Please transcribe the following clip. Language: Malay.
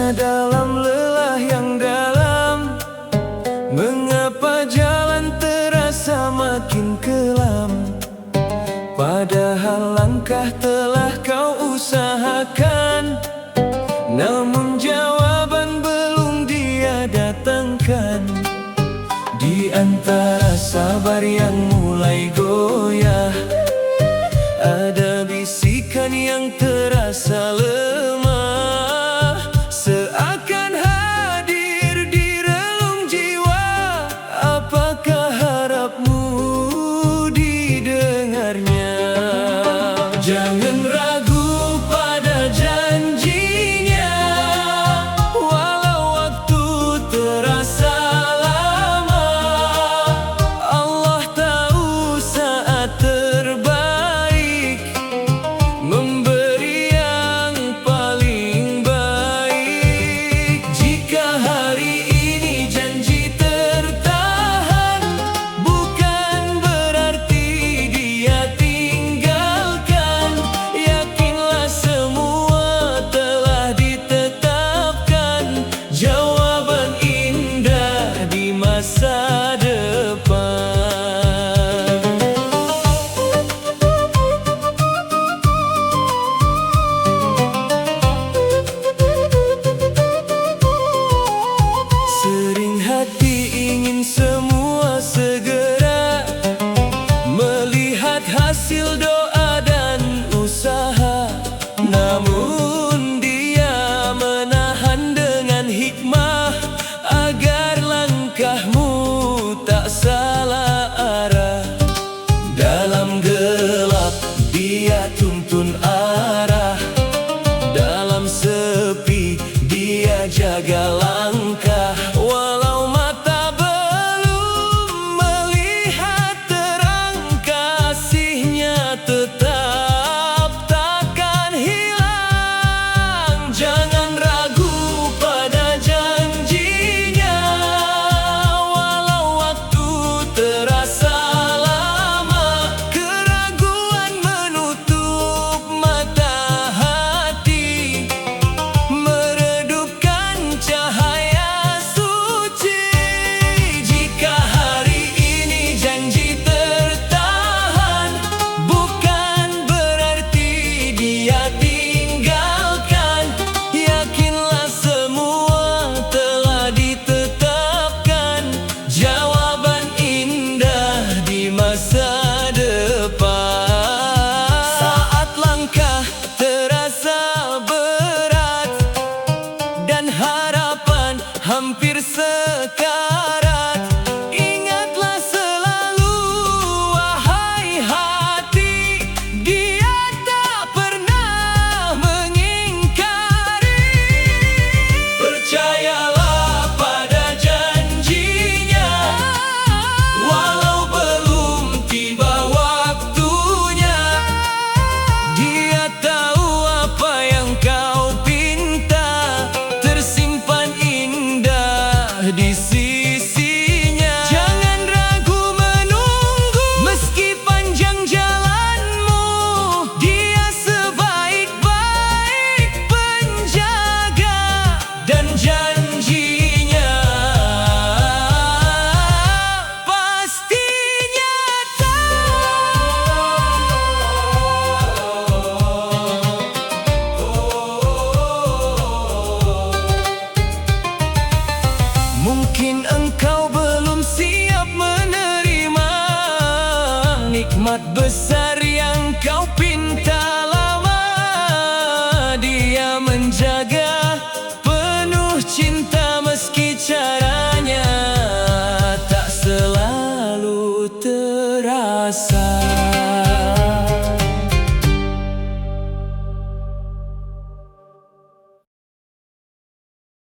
Dalam lelah yang dalam, mengapa jalan terasa makin kelam? Padahal langkah telah kau usahakan, namun jawaban belum dia datangkan. Di antara sabar yang mulai goyah, ada bisikan yang terasa lemah, seakan hadir di relung jiwa. Apakah harapmu didengarnya? Jangan ragu pada janjinya, walau waktu terasa lama. Allah tahu saat terbaik, memberi yang paling baik. Jika hari ini janji tertahan, bukan berarti dia tinggalkan. Yakinlah semua telah ditetapkan, jawaban indah di masa depan. Sering hati ingin semua segera, melihat hasil doa dan usaha. Namun dia menahan dengan hikmah, agar langkahmu tak salah arah. Dalam gelap dia tuntun